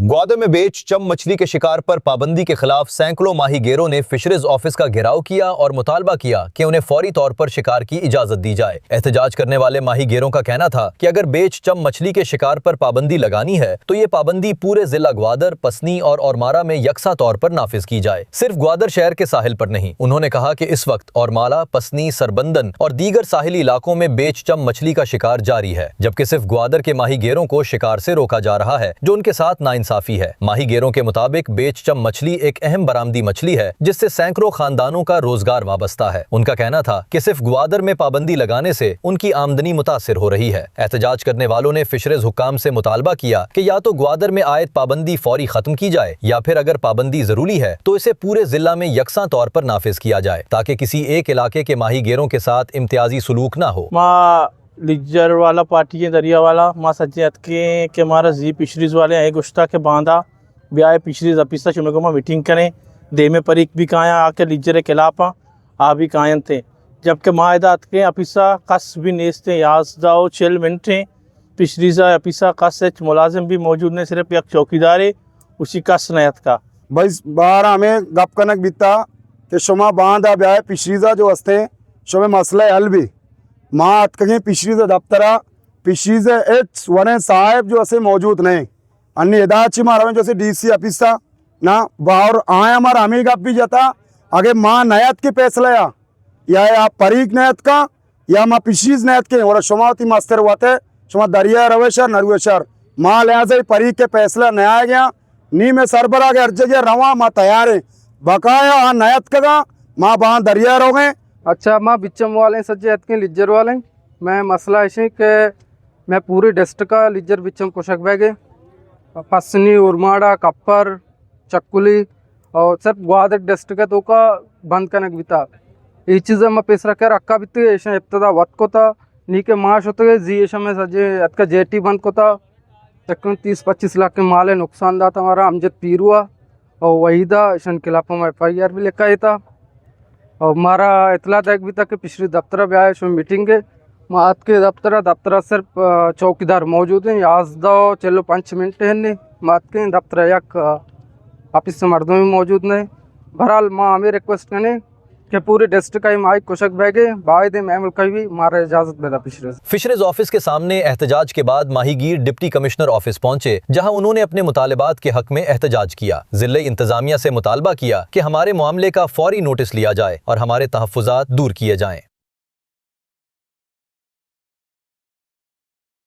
ग्वादर में बेच चम मछली के शिकार पर पाबंदी के खिलाफ सैकड़ों माहीगीरों ने फिशरीज ऑफिस का घेराव किया और मुतालबा किया कि उन्हें फौरी तौर पर शिकार की इजाजत दी जाए। एहतजाज करने वाले माहीगीरों का कहना था कि अगर बेच चम मछली के शिकार पर पाबंदी लगानी है तो ये पाबंदी पूरे जिला ग्वादर, पसनी और औरमारा में यकसा तौर पर नाफिज की जाए, सिर्फ ग्वादर शहर के साहिल पर नहीं। उन्होंने कहा कि इस वक्त औरमाला, पसनी, सरबंदन और दीगर साहिली इलाकों में बेच चम मछली का शिकार जारी है, जबकि सिर्फ ग्वादर के माहीगीरों को शिकार से रोका जा रहा है, जो उनके साथ नाइंसाफी है। माहीगीरों के मुताबिक बेच चम मछली एक अहम बरामदी मछली है जिससे सैकड़ों खानदानों का रोजगार वाबस्ता है। उनका कहना था कि सिर्फ ग्वादर में पाबंदी लगाने से उनकी आमदनी मुतासिर हो रही है। एहतजाज करने वालों ने फिशरीज हुक्काम से मुतालबा किया कि या तो ग्वादर में आयद पाबंदी फौरी खत्म की जाए या फिर अगर पाबंदी जरूरी है तो इसे पूरे जिला में यकसा तौर पर नाफिज किया जाए, ताकि किसी एक इलाके के माहीगीरों के साथ इम्तियाजी सलूक न हो। लिज्जर वाला पार्टी के दरिया वाला माँ सज्जत के मारा जी फिशरीज वाले आए गुश्ता के बांधा ब्याह फिशरीज अफिसा चुनगमा मीटिंग करें दे में परीक भी काया आके लिज्जर के खिलाफा आ भी कायन थे, जबकि माहदात के अफिसा कस भी नेस्ते याजदाओ चेल मिनटे फिशरीजा अफिसा कस मुलाजिम भी मौजूद ने, सिर्फ एक चौकीदार है उसी कस नयत का भाई बाहर हमें गप कनक बीता कि शुमा बांधा ब्याह फिशरीजा जो हस्ते शुमे मसला हल भी माँ अतकगे फिशरीज दफ्तरा फिशरीज एच वने साहेब जो असे मौजूद नहीं अन्य यदाची मारा जैसे डीसी अफिसा ना बाहर आए हमारा हमें गप भी जाता आगे माँ नयत के फैसला या परीक नयत का या माँ फिशरीज नयत के और शुमावती मास्टर हुआ थे शुमा दरिया रवेशर नरवेशर माँ लिहाजा परीक के फैसला नया गया नी में सरबरा के हर जगह रवा माँ तैयार है बकाया नयत का माँ वहाँ दरिया रहोगे। अच्छा माँ बिचम वाले सज्जे के लिज्जर वाले मैं मसला ऐसे कि मैं पूरे डिस्ट्रिक्ट का लिज्जर बिचम कुशक बैगे पसनी, उरमाड़ा, कप्पर, चक्कुली और सिर्फ ग्वादर डिस्ट्रिक्ट है तो का बंद करने बीता ये चीज़ें मैं पेश रखे रखा बीते ऐसे इब्तदा वत को था नी के माश होते जी ऐसा में सजे का जेटी बंद को था तकरीबन 30-25 लाख के माल नुकसान था हमारा अमजद पीर हुआ और वहीदा इन खिलाफ में FIR भी लिखा था और हमारा इतला देख भी था कि पिछली दफ्तर भी आए इसमें मीटिंग है मात के दफ्तर सिर्फ चौकीदार मौजूद हैं याजदा चलो 5 मिनट है नहीं मात के दफ्तर यक ऑफिस से मर्दों भी मौजूद नहीं। बहरहाल माँ हमें रिक्वेस्ट करें कि पूरे डिस्ट्रिक्ट का माइक कुशक बैगे बायदे महमूल का भी मारा इजाजत बेदा फिशरीज ऑफिस के सामने एहतजाज के बाद माहीगीर डिप्टी कमिश्नर ऑफिस पहुंचे, जहां उन्होंने अपने मुतालिबात के हक में एहतजाज किया। जिले इंतजामिया से मुतालबा किया कि हमारे मामले का फौरी नोटिस लिया जाए और हमारे तहफ्फुजात दूर किए जाएं।